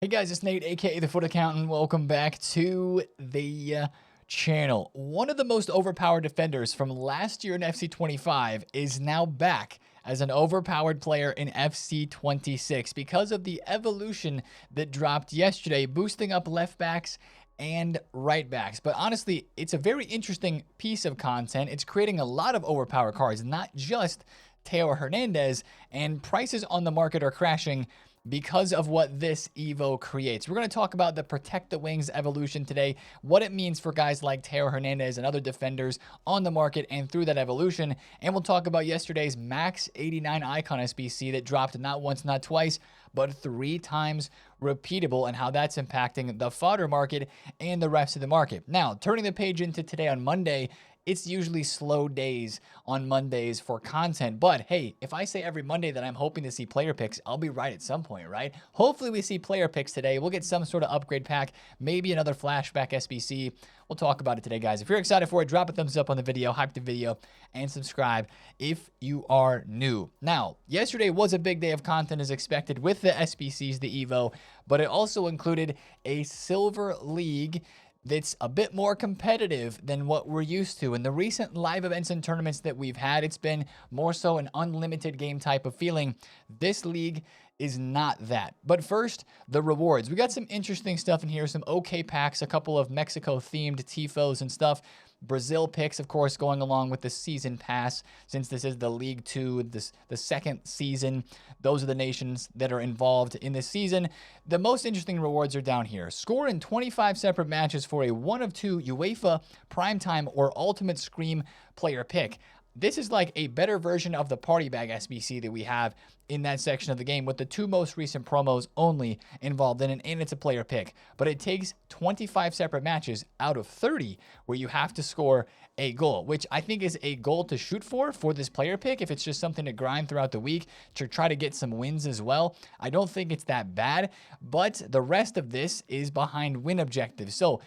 Hey guys, it's Nate, aka TheFutAccountant. Welcome back to the channel. One of the most overpowered defenders from last year in FC25 is now back as an overpowered player in FC26 because of the evolution that dropped yesterday, boosting up left backs and right backs. But honestly, it's a very interesting piece of content. It's creating a lot of overpowered cards, not just Theo Hernandez, and prices on the market are crashing because of what this Evo creates. We're going to talk about the Protect the Wings evolution today, what it means for guys like Theo Hernandez and other defenders on the market and through that evolution. And we'll talk about yesterday's Max 89 Icon SBC that dropped not once, not twice, but 3 times repeatable, and how that's impacting the fodder market and the rest of the market. Now, turning the page into today on Monday, it's usually slow days on Mondays for content. But hey, if I say every Monday that I'm hoping to see player picks, I'll be right at some point, right? Hopefully we see player picks today. We'll get some sort of upgrade pack, maybe another flashback SBC. We'll talk about it today, guys. If you're excited for it, drop a thumbs up on the video, hype the video, and subscribe if you are new. Now, yesterday was a big day of content as expected with the SBCs, the Evo, but it also included a Silver League that's a bit more competitive than what we're used to. In the recent live events and tournaments that we've had, it's been more so an unlimited game type of feeling. This league is not that. But first, the rewards. We got some interesting stuff in here, some okay packs, a couple of Mexico-themed TIFOs and stuff. Brazil picks, of course, going along with the season pass, since this is the League 2, the second season. Those are the nations that are involved in this season. The most interesting rewards are down here. Score in 25 separate matches for a 1 of 2 UEFA Primetime or Ultimate Scream player pick. This is like a better version of the Party Bag SBC that we have in that section of the game, with the 2 most recent promos only involved in it, and it's a player pick. But it takes 25 separate matches out of 30 where you have to score a goal, which I think is a goal to shoot for this player pick. If it's just something to grind throughout the week to try to get some wins as well, I don't think it's that bad. But the rest of this is behind win objectives. So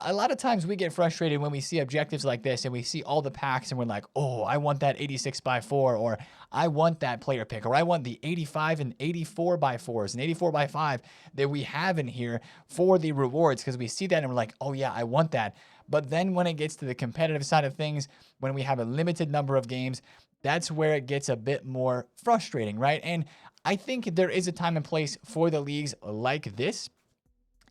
a lot of times we get frustrated when we see objectives like this and we see all the packs and we're like, oh, I want that 86x4, or I want that player pick, or I want the 85 and 84x4s and 84x5 that we have in here for the rewards, because we see that and we're like, oh yeah, I want that. But then when it gets to the competitive side of things, when we have a limited number of games, that's where it gets a bit more frustrating, right? And I think there is a time and place for the leagues like this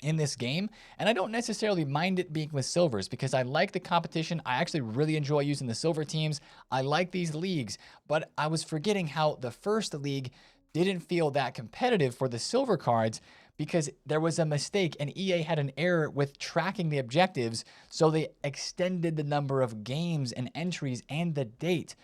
in this game, and I don't necessarily mind it being with silvers because I like the competition. I actually really enjoy using the silver teams. I like these leagues, but I was forgetting how the first league didn't feel that competitive for the silver cards because there was a mistake and EA had an error with tracking the objectives, so they extended the number of games and entries and the date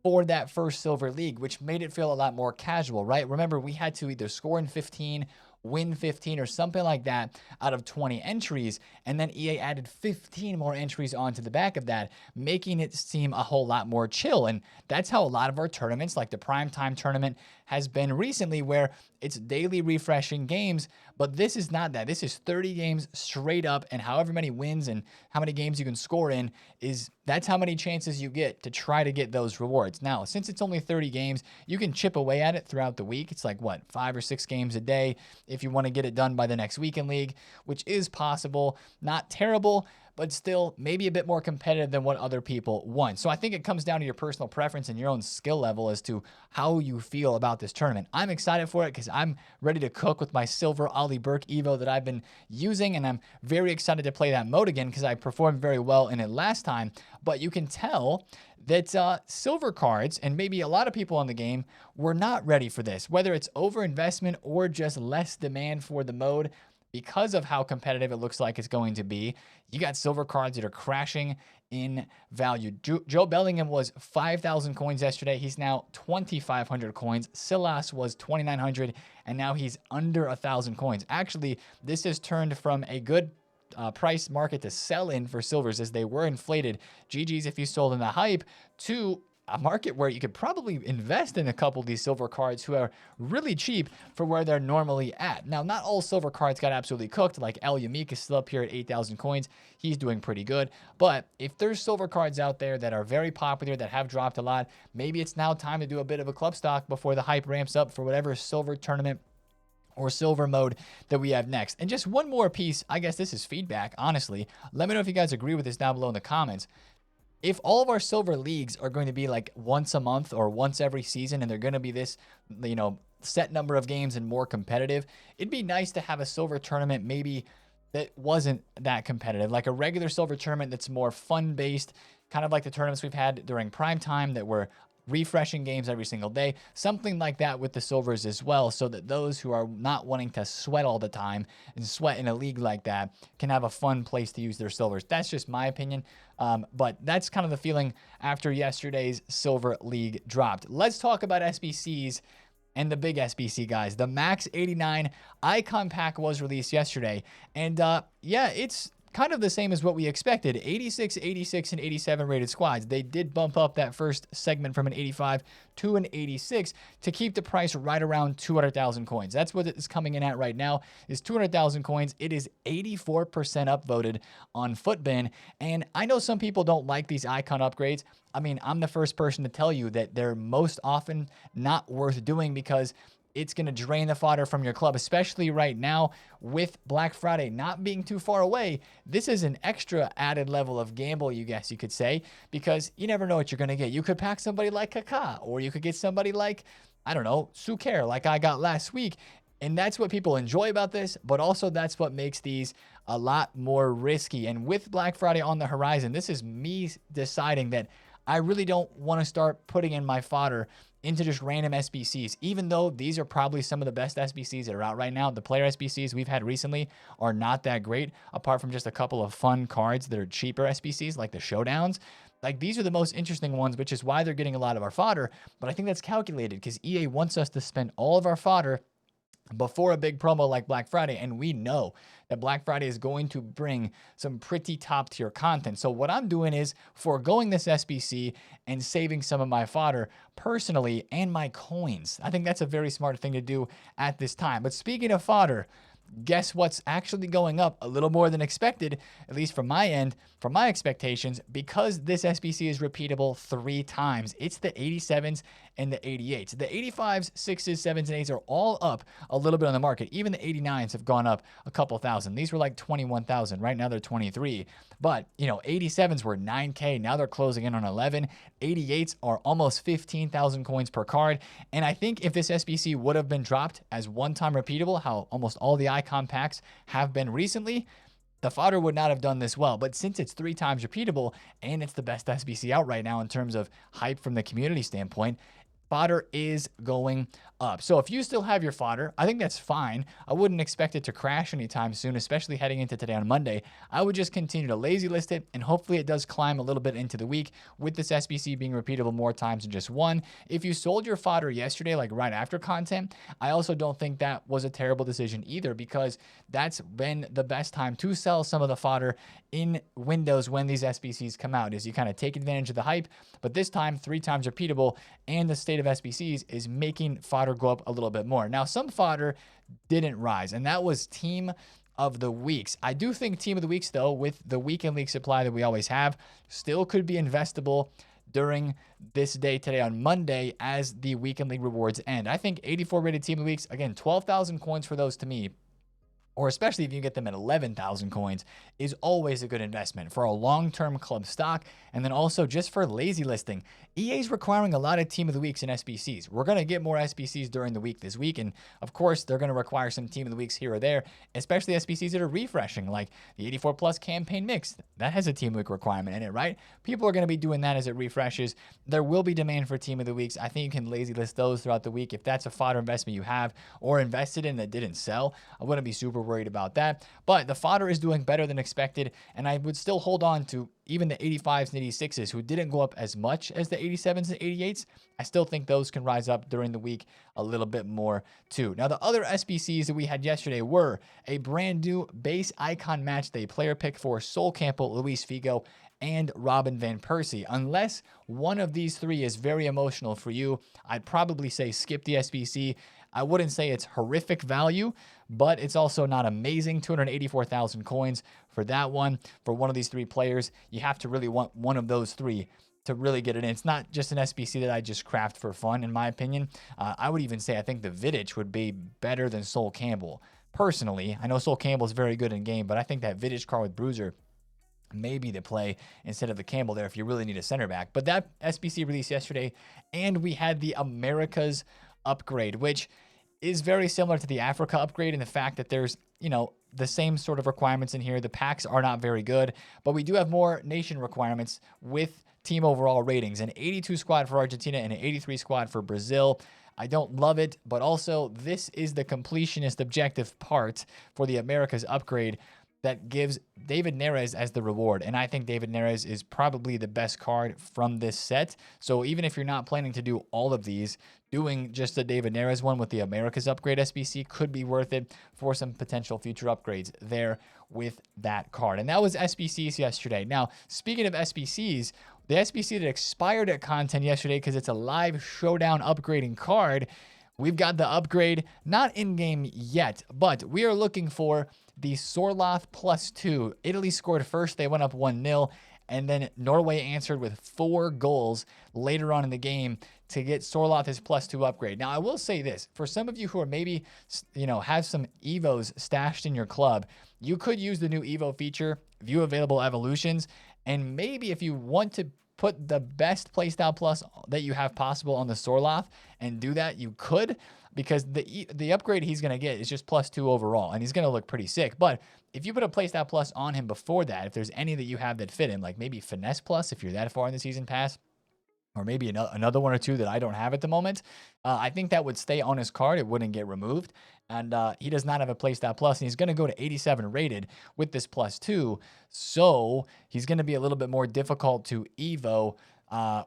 for that first silver league, which made it feel a lot more casual, right? Remember, we had to either score in 15, win 15, or something like that out of 20 entries, and then EA added 15 more entries onto the back of that, making it seem a whole lot more chill. And that's how a lot of our tournaments, like the Primetime tournament, has been recently, where it's daily refreshing games. But this is not that. This is 30 games straight up, and however many wins and how many games you can score in, that's how many chances you get to try to get those rewards. Now, since it's only 30 games, you can chip away at it throughout the week. It's like, what, 5 or 6 games a day if you want to get it done by the next weekend league, which is possible. Not terrible, but still maybe a bit more competitive than what other people want. So I think it comes down to your personal preference and your own skill level as to how you feel about this tournament. I'm excited for it because I'm ready to cook with my silver Ollie Burke Evo that I've been using, and I'm very excited to play that mode again because I performed very well in it last time. But you can tell that silver cards, and maybe a lot of people in the game, were not ready for this, whether it's overinvestment or just less demand for the mode because of how competitive it looks like it's going to be. You got silver cards that are crashing in value. Joe Bellingham was 5,000 coins yesterday. He's now 2,500 coins. Silas was 2,900, and now he's under 1,000 coins. Actually, this has turned from a good price market to sell in for silvers, as they were inflated. GG's if you sold in the hype, to a market where you could probably invest in a couple of these silver cards who are really cheap for where they're normally at. Now, not all silver cards got absolutely cooked. Like El Yamik is still up here at 8,000 coins. He's doing pretty good. But if there's silver cards out there that are very popular, that have dropped a lot, maybe it's now time to do a bit of a club stock before the hype ramps up for whatever silver tournament or silver mode that we have next. And just one more piece, I guess this is feedback, honestly. Let me know if you guys agree with this down below in the comments. If all of our silver leagues are going to be like once a month or once every season, and they're going to be this, set number of games and more competitive, it'd be nice to have a silver tournament maybe that wasn't that competitive, like a regular silver tournament that's more fun-based, kind of like the tournaments we've had during prime time that were refreshing games every single day, something like that with the silvers as well, so that those who are not wanting to sweat all the time and sweat in a league like that can have a fun place to use their silvers. That's just my opinion, but that's kind of the feeling after yesterday's silver league dropped. Let's talk about SBCs and the big SBC guys. The Max 89 Icon Pack was released yesterday, and yeah, it's kind of the same as what we expected. 86, 86, and 87 rated squads. They did bump up that first segment from an 85 to an 86 to keep the price right around 200,000 coins. That's what it's coming in at right now, is 200,000 coins. It is 84% upvoted on Futbin, and I know some people don't like these icon upgrades. I mean, I'm the first person to tell you that they're most often not worth doing because it's going to drain the fodder from your club, especially right now with Black Friday not being too far away. This is an extra added level of gamble, you guess you could say, because you never know what you're going to get. You could pack somebody like Kaká, or you could get somebody like, I don't know, Suker, like I got last week. And that's what people enjoy about this, but also that's what makes these a lot more risky. And with Black Friday on the horizon, this is me deciding that I really don't want to start putting in my fodder into just random SBCs, even though these are probably some of the best SBCs that are out right now. The player SBCs we've had recently are not that great, apart from just a couple of fun cards that are cheaper SBCs, like the showdowns. Like, these are the most interesting ones, which is why they're getting a lot of our fodder. But I think that's calculated because EA wants us to spend all of our fodder before a big promo like Black Friday, and we know that Black Friday is going to bring some pretty top tier content. So what I'm doing is foregoing this SBC and saving some of my fodder personally and my coins. I think that's a very smart thing to do at this time. But speaking of fodder, guess what's actually going up a little more than expected, at least from my end, from my expectations, because this SBC is repeatable 3 times. It's the 87s and the 88s. The 85s, 6s, 7s, and 8s are all up a little bit on the market. Even the 89s have gone up a couple thousand. These were like 21,000. Right now they're 23. But, 87s were 9K. Now they're closing in on 11. 88s are almost 15,000 coins per card. And I think if this SBC would have been dropped as one-time repeatable, how almost all the icon packs have been recently, the fodder would not have done this well. But since it's 3 times repeatable and it's the best SBC out right now in terms of hype from the community standpoint, fodder is going up. So if you still have your fodder, I think that's fine. I wouldn't expect it to crash anytime soon, especially heading into today on Monday. I would just continue to lazy list it, and hopefully it does climb a little bit into the week with this SBC being repeatable more times than just one. If you sold your fodder yesterday, like right after content, I also don't think that was a terrible decision either, because that's been the best time to sell some of the fodder in windows when these SBCs come out, is you kind of take advantage of the hype, but this time 3 times repeatable, and the state of SBCs is making fodder go up a little bit more. Now, some fodder didn't rise, and that was team of the weeks. I do think team of the weeks, though, with the weekend league supply that we always have, still could be investable during this day today on Monday as the weekend league rewards end. I think 84 rated team of the weeks, again, 12,000 coins for those to me, or especially if you get them at 11,000 coins, is always a good investment for a long-term club stock. And then also just for lazy listing, EA is requiring a lot of team of the weeks and SBCs. We're going to get more SBCs during the week this week. And of course, they're going to require some team of the weeks here or there, especially SBCs that are refreshing, like the 84 plus campaign mix. That has a team of the week requirement in it, right? People are going to be doing that as it refreshes. There will be demand for team of the weeks. I think you can lazy list those throughout the week. If that's a fodder investment you have or invested in that didn't sell, I wouldn't be super worried about that. But the fodder is doing better than expected, and I would still hold on to even the 85s and 86s, who didn't go up as much as the 87s and 88s. I still think those can rise up during the week a little bit more too. Now, the other SBCs that we had yesterday were a brand new base icon match day player pick for Sol Campbell, Luis Figo, and Robin Van Persie. Unless one of these 3 is very emotional for you, I'd probably say skip the SBC. I wouldn't say it's horrific value, but it's also not amazing. 284,000 coins for that one. For one of these 3 players, you have to really want one of those 3 to really get it in. It's not just an SBC that I just craft for fun, in my opinion. I would even say I think the Vidic would be better than Sol Campbell. Personally, I know Sol Campbell is very good in game, but I think that Vidic card with Bruiser may be the play instead of the Campbell there if you really need a center back. But that SBC released yesterday, and we had the Americas upgrade, which is very similar to the Africa upgrade in the fact that there's, the same sort of requirements in here. The packs are not very good, but we do have more nation requirements with team overall ratings. An 82 squad for Argentina and an 83 squad for Brazil. I don't love it, but also this is the completionist objective part for the Americas upgrade that gives David Neres as the reward. And I think David Neres is probably the best card from this set. So even if you're not planning to do all of these, doing just the David Neres one with the Americas upgrade SBC could be worth it for some potential future upgrades there with that card. And that was SBCs yesterday. Now, speaking of SBCs, the SBC that expired at content yesterday because it's a live showdown upgrading card, we've got the upgrade, not in-game yet, but we are looking for the Sorloth +2. Italy scored first. They went up 1-0. And then Norway answered with 4 goals later on in the game to get Sorloth his +2 upgrade. Now, I will say this. For some of you who are maybe, have some Evos stashed in your club, you could use the new Evo feature, view available evolutions, and maybe if you want to put the best playstyle plus that you have possible on the Sorloth and do that, you could, because the upgrade he's going to get is just +2 overall, and he's going to look pretty sick. But if you put a playstyle plus on him before that, if there's any that you have that fit him, like maybe finesse plus if you're that far in the season pass, or maybe another one or two that I don't have at the moment, I think that would stay on his card. It wouldn't get removed. And he does not have a playstyle plus, and he's going to go to 87 rated with this +2. So he's going to be a little bit more difficult to Evo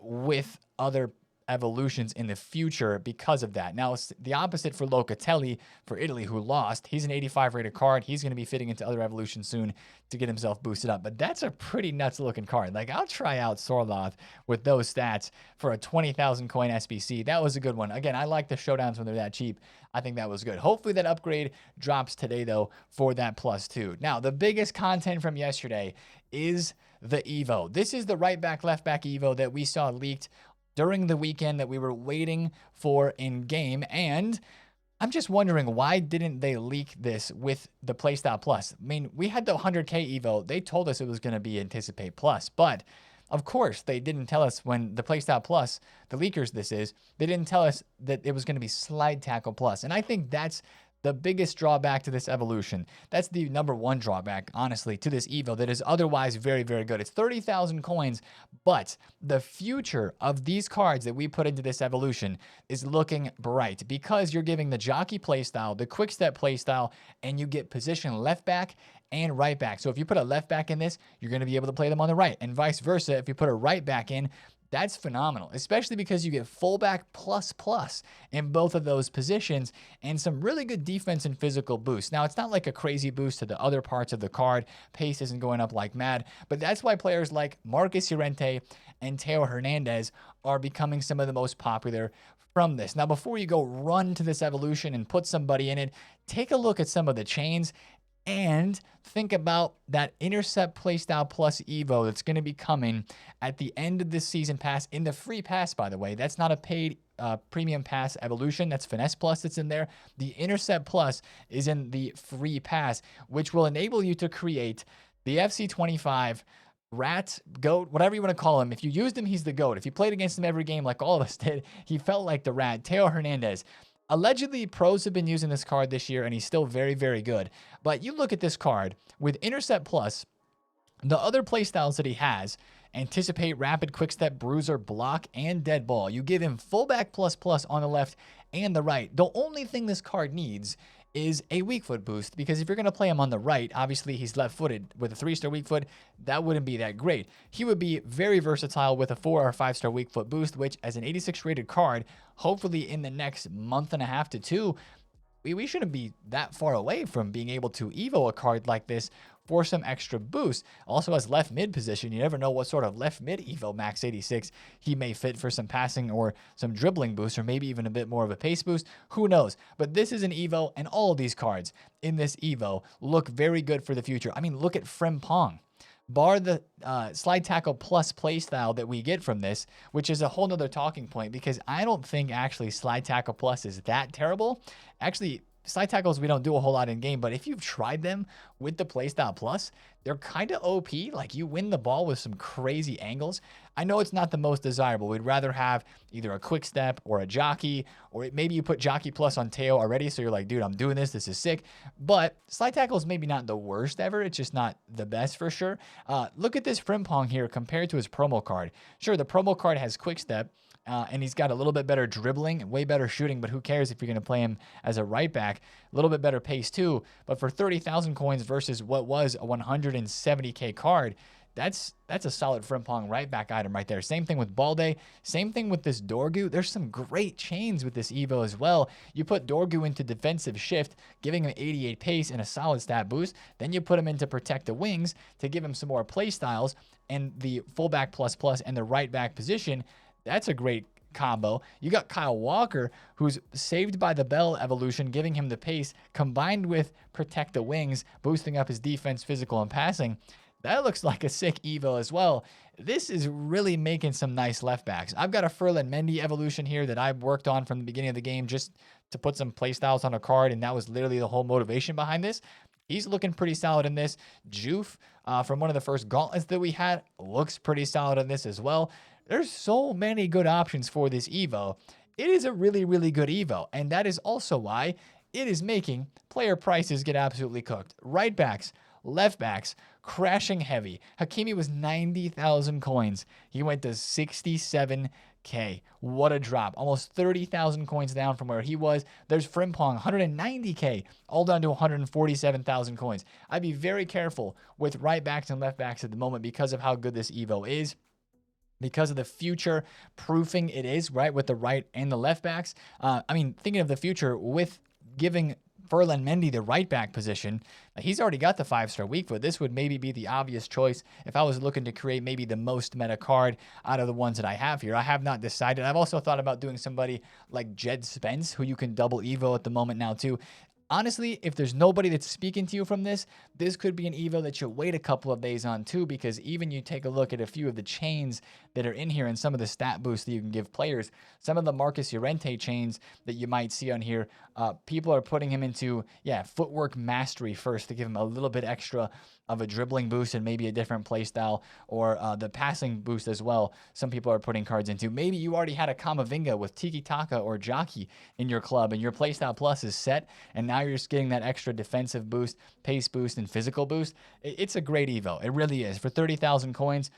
with other evolutions in the future because of that. Now, it's the opposite for Locatelli for Italy, who lost. He's an 85 rated card. He's going to be fitting into other evolutions soon to get himself boosted up. But that's a pretty nuts looking card. Like, I'll try out Sorloth with those stats for a 20,000 coin SBC. That was a good one. Again, I like the showdowns when they're that cheap. I think that was good. Hopefully that upgrade drops today, though, for that +2. Now, the biggest content from yesterday is the Evo. This is the right back, left back Evo that we saw leaked during the weekend that we were waiting for in game. And I'm just wondering, why didn't they leak this with the playstyle plus? I mean, we had the 100K Evo. They told us it was going to be Anticipate Plus, but of course they didn't tell us when the playstyle plus, the leakers they didn't tell us that it was going to be Slide Tackle Plus. And I think that's the biggest drawback to this evolution. That's the number one drawback, honestly, to this Evo that is otherwise very, very good. It's 30,000 coins, but the future of these cards that we put into this evolution is looking bright because you're giving the jockey playstyle, the quick step playstyle, and you get position left back and right back. So if you put a left back in this, you're going to be able to play them on the right, and vice versa. If you put a right back in, that's phenomenal, especially because you get fullback plus in both of those positions and some really good defense and physical boosts. Now, it's not like a crazy boost to the other parts of the card. Pace isn't going up like mad, but that's why players like Marcus Llorente and Theo Hernandez are becoming some of the most popular from this. Now, before you go run to this evolution and put somebody in it, take a look at some of the chains and think about that Intercept Playstyle Plus Evo that's going to be coming at the end of this season pass, in the free pass, by the way. That's not a paid premium pass evolution. That's Finesse Plus that's in there. The Intercept Plus is in the free pass, which will enable you to create the FC25 Rat, Goat, whatever you want to call him. If you used him, he's the Goat. If you played against him every game like all of us did, he felt like the Rat. Theo Hernandez. Allegedly, pros have been using this card this year, and he's still very, very good. But you look at this card, with Intercept Plus, the other playstyles that he has, Anticipate, Rapid, Quickstep, Bruiser, Block, and Dead Ball. You give him fullback plus on the left and the right. The only thing this card needs is a weak foot boost, because if you're going to play him on the right, obviously he's left-footed. With a 3-star weak foot, that wouldn't be that great. He would be very versatile with a 4 or 5-star weak foot boost, which as an 86 rated card, hopefully in the next month and a half to 2, we shouldn't be that far away from being able to Evo a card like this for some extra boost. Also has left mid position. You never know what sort of left mid Evo max 86 he may fit for some passing or some dribbling boost, or maybe even a bit more of a pace boost. Who knows? But this is an Evo, and all of these cards in this Evo look very good for the future. I mean, look at Frimpong. bar the slide tackle plus playstyle that we get from this, which is a whole nother talking point, because I don't think actually slide tackle plus is that terrible. Actually, slide tackles we don't do a whole lot in game, but if you've tried them with the playstyle plus, they're kind of OP. Like, you win the ball with some crazy angles. I know it's not the most desirable. We'd rather have either a quick step or a jockey, or maybe you put jockey plus on Teo already, so you're like, dude, I'm doing this. This is sick. But slide tackle is maybe not the worst ever. It's just not the best for sure. Look at this Frimpong here compared to his promo card. Sure, the promo card has quick step, and he's got a little bit better dribbling, way better shooting, but who cares if you're going to play him as a right back? A little bit better pace too, but for 30,000 coins versus what was a 170k card, that's a solid Frimpong right back item right there. Same thing with Balde. Same thing with this Dorgu. There's some great chains with this Evo as well. You put Dorgu into defensive shift, giving him 88 pace and a solid stat boost. Then you put him into protect the wings to give him some more play styles, and the fullback plus plus and the right back position. That's a great combo. You got Kyle Walker, who's Saved by the Bell evolution, giving him the pace, combined with protect the wings, boosting up his defense, physical, and passing. That looks like a sick Evo as well. This is really making some nice left backs. I've got a Ferland Mendy evolution here that I've worked on from the beginning of the game just to put some playstyles on a card, and that was literally the whole motivation behind this. He's looking pretty solid in this. Joof, from one of the first gauntlets that we had, looks pretty solid in this as well. There's so many good options for this Evo. It is a really, really good Evo, and that is also why it is making player prices get absolutely cooked. Right backs, left backs, crashing heavy. Hakimi was 90,000 coins. He went to 67k. What a drop. Almost 30,000 coins down from where he was. There's Frimpong, 190k, all down to 147,000 coins. I'd be very careful with right backs and left backs at the moment because of how good this Evo is, because of the future proofing it is, right, with the right and the left backs. Thinking of the future with giving Ferland Mendy the right back position, he's already got the 5-star weak foot. This would maybe be the obvious choice if I was looking to create maybe the most meta card out of the ones that I have here. I have not decided. I've also thought about doing somebody like Jed Spence, who you can double Evo at the moment now too. Honestly, if there's nobody that's speaking to you from this could be an Evo that you wait a couple of days on too, because even you take a look at a few of the chains that are in here and some of the stat boosts that you can give players, some of the Marcus Llorente chains that you might see on here, people are putting him into, footwork mastery first to give him a little bit extra of a dribbling boost and maybe a different play style, or the passing boost as well. Some people are putting cards into. Maybe you already had a Kamavinga with Tiki Taka or Jockey in your club, and your playstyle plus is set, and now you're just getting that extra defensive boost, pace boost, and physical boost. It's a great Evo. It really is. For 30,000 coins,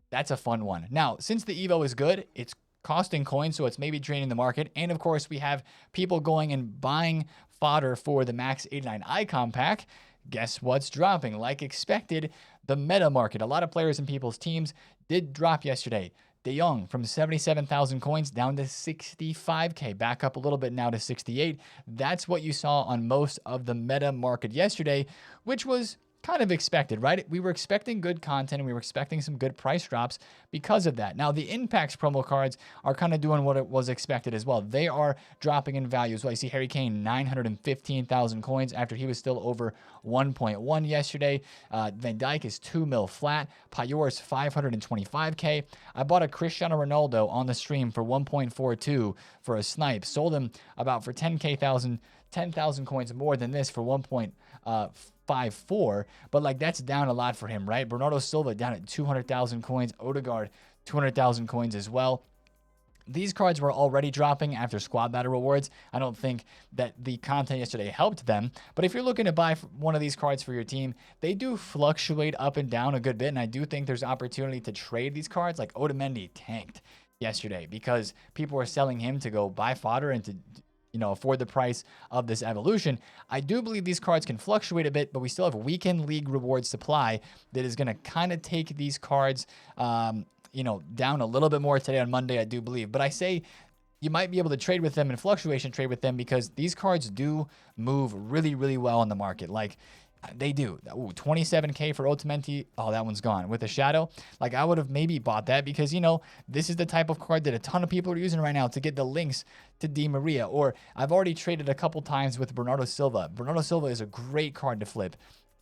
that's a fun one. Now, since the Evo is good, it's costing coins, so it's maybe draining the market. And of course, we have people going and buying fodder for the Max 89 Icon Pack. Guess what's dropping? Like expected, the meta market. A lot of players in people's teams did drop yesterday. De Jong from 77,000 coins down to 65k, back up a little bit now to 68. That's what you saw on most of the meta market yesterday, which was kind of expected, right? We were expecting good content and we were expecting some good price drops because of that. Now, the Impacts promo cards are kind of doing what it was expected as well. They are dropping in value as well. You see Harry Kane, 915,000 coins after he was still over 1.1 yesterday. Van Dijk is 2 mil flat. Payor is 525k. I bought a Cristiano Ronaldo on the stream for 1.42 for a snipe. Sold him about for 10,000 coins more than this for 1.54, but like that's down a lot for him, right? Bernardo Silva down at 200,000 coins. Odegaard, 200,000 coins as well. These cards were already dropping after squad battle rewards. I don't think that the content yesterday helped them, but if you're looking to buy one of these cards for your team, they do fluctuate up and down a good bit, and I do think there's opportunity to trade these cards. Like Otamendi tanked yesterday because people were selling him to go buy fodder and to afford the price of this evolution. I do believe these cards can fluctuate a bit, but we still have weekend league reward supply that is going to kind of take these cards, down a little bit more today on Monday, I do believe. But I say you might be able to trade with them and fluctuation trade with them because these cards do move really, really well on the market. Like, they do. Ooh, 27k for Otamendi. Oh, that one's gone. With a shadow, like I would have maybe bought that because, this is the type of card that a ton of people are using right now to get the links to Di Maria. Or I've already traded a couple times with Bernardo Silva. Bernardo Silva is a great card to flip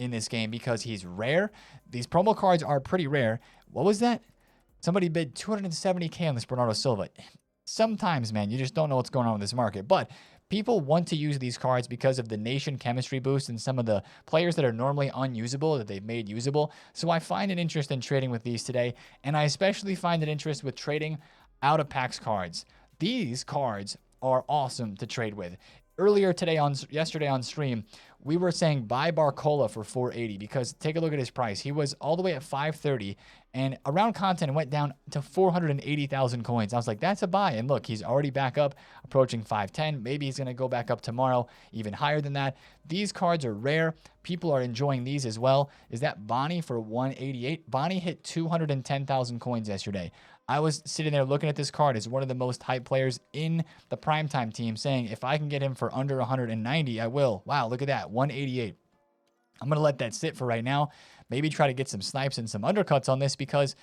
in this game because he's rare. These promo cards are pretty rare. What was that? Somebody bid 270K on this Bernardo Silva. Sometimes, man, you just don't know what's going on with this market. But people want to use these cards because of the nation chemistry boost and some of the players that are normally unusable that they've made usable. So I find an interest in trading with these today. And I especially find an interest with trading out of packs cards. These cards are awesome to trade with. Earlier today, yesterday on stream, we were saying buy Barcola for 480 because take a look at his price. He was all the way at 530 and around content went down to 480,000 coins. I was like, that's a buy. And look, he's already back up approaching 510. Maybe he's going to go back up tomorrow, even higher than that. These cards are rare. People are enjoying these as well. Is that Bonnie for 188? Bonnie hit 210,000 coins yesterday. I was sitting there looking at this card as one of the most hyped players in the primetime team saying, if I can get him for under 190, I will. Wow, look at that, 188. I'm going to let that sit for right now. Maybe try to get some snipes and some undercuts on this because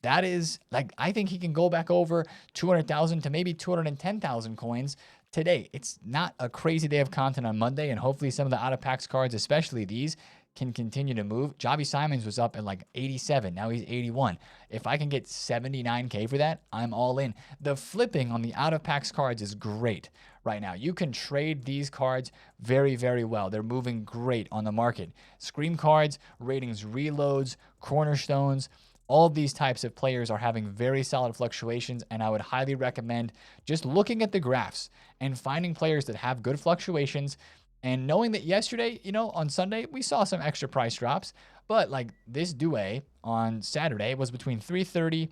that is, like, I think he can go back over 200,000 to maybe 210,000 coins today. It's not a crazy day of content on Monday, and hopefully some of the out-of-packs cards, especially these, can continue to move. Javi Simons was up at like 87. Now he's 81. If I can get 79K for that, I'm all in. The flipping on the out-of-packs cards is great right now. You can trade these cards very, very well. They're moving great on the market. Scream cards, ratings reloads, cornerstones, all of these types of players are having very solid fluctuations, and I would highly recommend just looking at the graphs and finding players that have good fluctuations. And knowing that yesterday, on Sunday, we saw some extra price drops, but like this Due on Saturday was between 330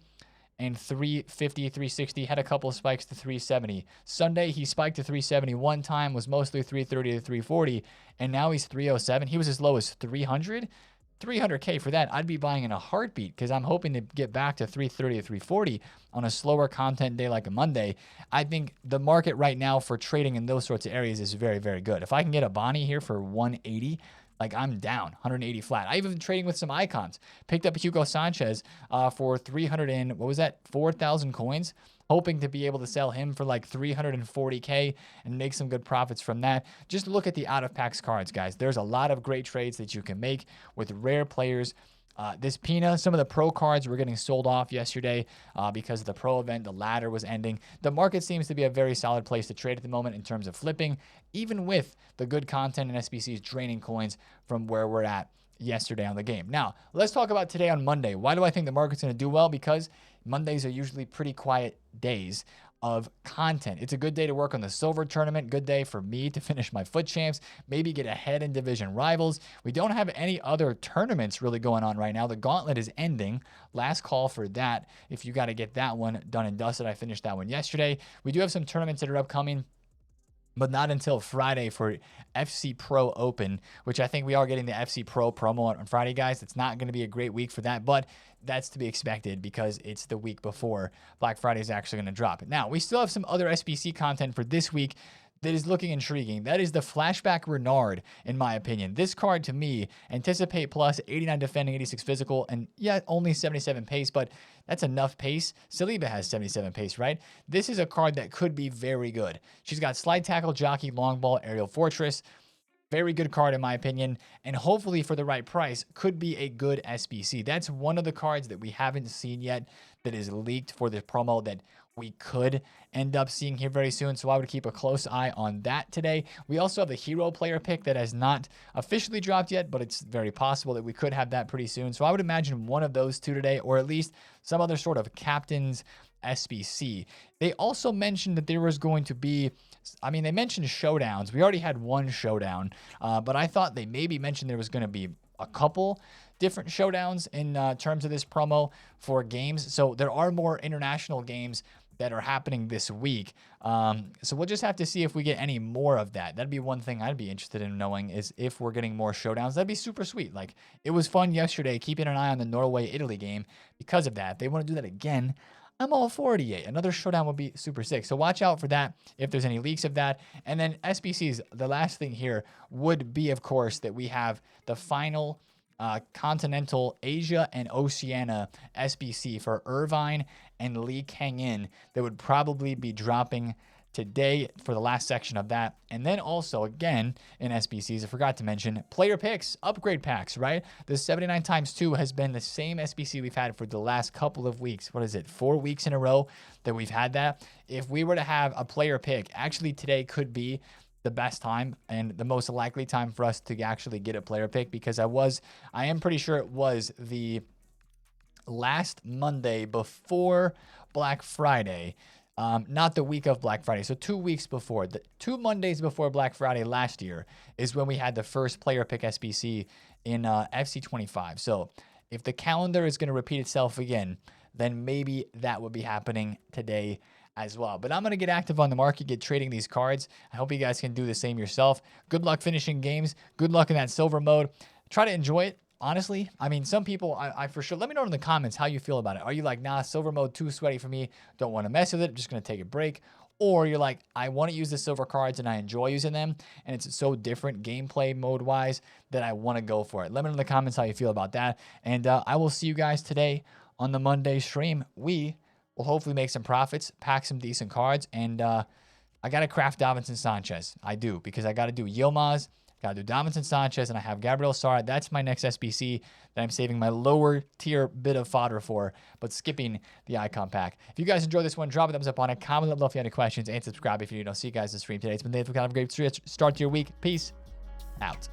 and 350, 360, had a couple of spikes to 370. Sunday, he spiked to 370 one time, was mostly 330 to 340, and now he's 307. He was as low as 300. 300K for that, I'd be buying in a heartbeat because I'm hoping to get back to 330 to 340 on a slower content day like a Monday. I think the market right now for trading in those sorts of areas is very, very good. If I can get a Bonnie here for 180, like I'm down 180 flat. I've been trading with some icons. Picked up Hugo Sanchez for 300 and what was that? 4,000 coins. Hoping to be able to sell him for like 340K and make some good profits from that. Just look at the out-of-packs cards, guys. There's a lot of great trades that you can make with rare players. This Pina, some of the pro cards were getting sold off yesterday because of the pro event. The ladder was ending. The market seems to be a very solid place to trade at the moment in terms of flipping, even with the good content and SBCs draining coins from where we're at yesterday on the game. Now, let's talk about today on Monday. Why do I think the market's going to do well? Because Mondays are usually pretty quiet days of content. It's a good day to work on the silver tournament, good day for me to finish my foot champs, maybe get ahead in division rivals. We don't have any other tournaments really going on right now. The gauntlet is ending. Last call for that. If you got to get that one done and dusted, I finished that one yesterday. We do have some tournaments that are upcoming, but not until Friday for FC Pro Open, which I think we are getting the FC Pro promo on Friday, guys. It's not going to be a great week for that, but that's to be expected because it's the week before Black Friday is actually going to drop. Now, we still have some other SBC content for this week that is looking intriguing. That is the Flashback Renard, in my opinion. This card, to me, Anticipate Plus, 89 defending, 86 physical, and yeah, only 77 pace, but that's enough pace. Saliba has 77 pace, right? This is a card that could be very good. She's got Slide Tackle, Jockey, Long Ball, Aerial Fortress. Very good card in my opinion, and hopefully for the right price, could be a good SBC. That's one of the cards that we haven't seen yet that is leaked for this promo that we could end up seeing here very soon, so I would keep a close eye on that today. We also have the hero player pick that has not officially dropped yet, but it's very possible that we could have that pretty soon. So I would imagine one of those two today, or at least some other sort of captain's SBC. They also mentioned that there was going to be, they mentioned showdowns. We already had one showdown, but I thought they maybe mentioned there was going to be a couple different showdowns in terms of this promo for games. So there are more international games that are happening this week. So we'll just have to see if we get any more of that. That'd be one thing I'd be interested in knowing is if we're getting more showdowns. That'd be super sweet. Like, it was fun yesterday keeping an eye on the Norway-Italy game because of that. If they want to do that again, I'm all for it. Another showdown would be super sick. So watch out for that if there's any leaks of that. And then SBCs, the last thing here would be, of course, that we have the final Continental Asia and Oceania SBC for Irvine and Lee Kang-in that would probably be dropping today for the last section of that. And then also, again, in SBCs, I forgot to mention, player picks, upgrade packs, right? The 79 times 2 has been the same SBC we've had for the last couple of weeks. What is it, 4 weeks in a row that we've had that? If we were to have a player pick, actually today could be the best time and the most likely time for us to actually get a player pick, because I am pretty sure it was the last Monday before Black Friday. Not the week of Black Friday. So 2 weeks before, the 2 Mondays before Black Friday last year is when we had the first player pick SBC in FC25. So if the calendar is going to repeat itself again, then maybe that would be happening today as well. But I'm going to get active on the market, get trading these cards. I hope you guys can do the same yourself. Good luck finishing games. Good luck in that silver mode. Try to enjoy it. Honestly, I mean, some people, I for sure, let me know in the comments how you feel about it. Are you like, nah, silver mode too sweaty for me, don't want to mess with it, I'm just going to take a break? Or you're like, I want to use the silver cards and I enjoy using them, and it's so different gameplay mode-wise that I want to go for it. Let me know in the comments how you feel about that, and I will see you guys today on the Monday stream. We will hopefully make some profits, pack some decent cards, and I got to craft Davinson Sanchez. I do, because I got to do Yilmaz, got to do Davinson Sanchez, and I have Gabriel Sara. That's my next SBC that I'm saving my lower tier bit of fodder for, but skipping the icon pack. If you guys enjoyed this one, drop a thumbs up on it, comment below if you have any questions, and subscribe if you don't. See you guys in the stream today. It's been TheFutAccountant. Have a great start to your week. Peace out.